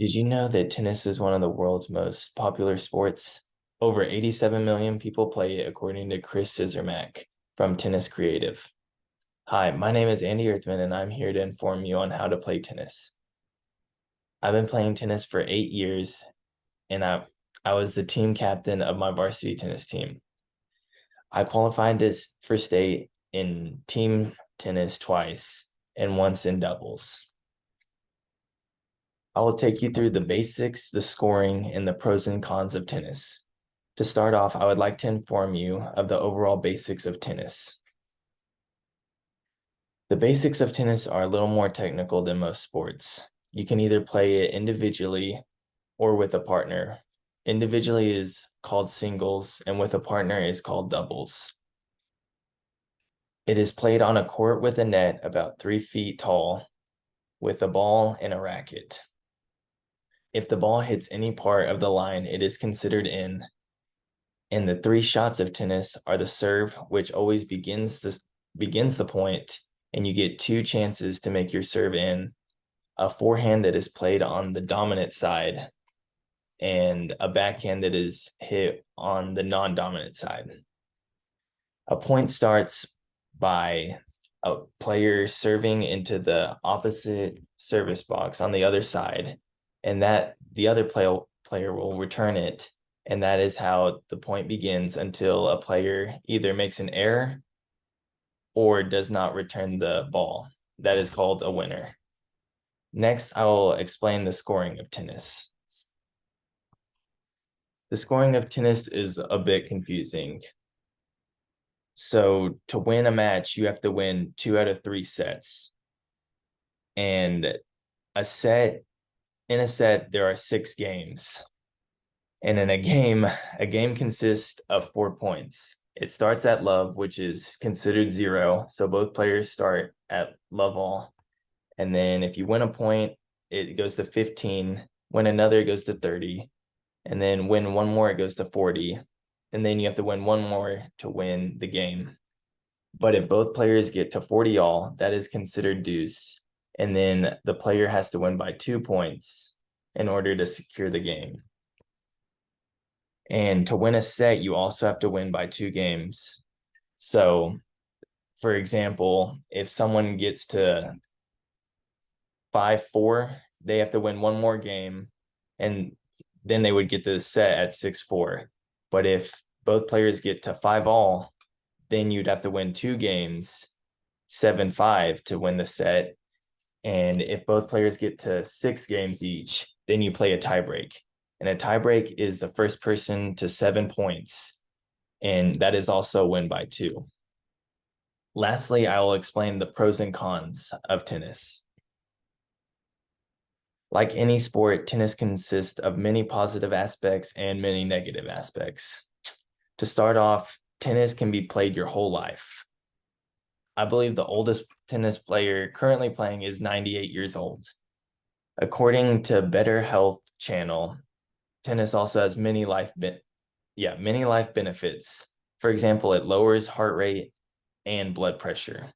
Did you know that tennis is one of the world's most popular sports? Over 87 million people play it, according to Chris Scissormack from Tennis Creative. Hi, my name is Andy Earthman, and I'm here to inform you on how to play tennis. I've been playing tennis for 8 years, and I was the team captain of my varsity tennis team. I qualified for state in team tennis twice and once in doubles. I will take you through the basics, the scoring, and the pros and cons of tennis. To start off, I would like to inform you of the overall basics of tennis. The basics of tennis are a little more technical than most sports. You can either play it individually or with a partner. Individually is called singles, and with a partner is called doubles. It is played on a court with a net about 3 feet tall, with a ball and a racket. If the ball hits any part of the line, it is considered in. And the 3 shots of tennis are the serve, which always begins the point, and you get 2 chances to make your serve in, a forehand that is played on the dominant side, and a backhand that is hit on the non-dominant side. A point starts by a player serving into the opposite service box on the other side, and that the other player will return it. And that is how the point begins until a player either makes an error or does not return the ball. That is called a winner. Next, I will explain the scoring of tennis. The scoring of tennis is a bit confusing. So to win a match, you have to win 2 out of 3 sets. And in a set, there are 6 games. And in a game consists of 4 points. It starts at love, which is considered 0. So both players start at love all. And then if you win a point, it goes to 15. Win another, it goes to 30. And then win one more, it goes to 40. And then you have to win one more to win the game. But if both players get to 40 all, that is considered deuce. And then the player has to win by 2 points in order to secure the game. And to win a set, you also have to win by 2 games. So, for example, if someone gets to 5-4, they have to win one more game, and then they would get the set at 6-4. But if both players get to 5 all, then you'd have to win 2 games, 7-5 to win the set. And if both players get to 6 games each, then you play a tiebreak. And a tiebreak is the first person to 7 points, and that is also win by 2. Lastly, I will explain the pros and cons of tennis. Like any sport, tennis consists of many positive aspects and many negative aspects. To start off, tennis can be played your whole life. I believe the oldest tennis player currently playing is 98 years old. According to Better Health Channel, tennis also has many life benefits. For example, it lowers heart rate and blood pressure.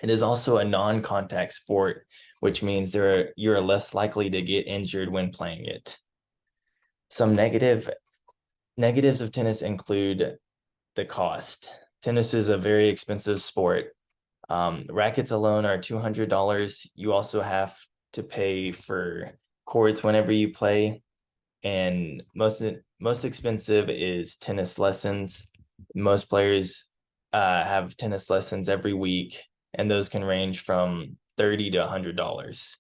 It is also a non-contact sport, which means you're less likely to get injured when playing it. Some negatives of tennis include the cost. Tennis is a very expensive sport. Rackets alone are $200. You also have to pay for courts whenever you play. And most expensive is tennis lessons. Most players have tennis lessons every week, and those can range from $30 to $100.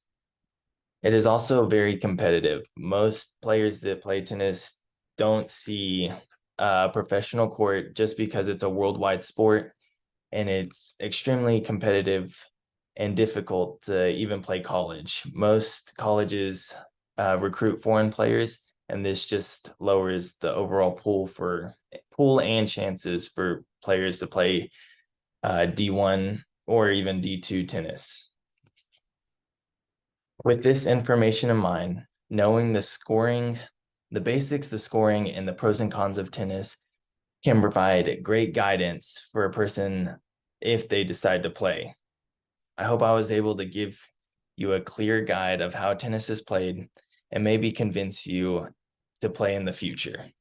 It is also very competitive. Most players that play tennis don't see a professional court just because it's a worldwide sport, and it's extremely competitive and difficult to even play college. Most colleges recruit foreign players, and this just lowers the overall pool and chances for players to play D1 or even D2 tennis. With this information in mind, knowing the scoring, the basics, the scoring, and the pros and cons of tennis can provide great guidance for a person if they decide to play. I hope I was able to give you a clear guide of how tennis is played and maybe convince you to play in the future.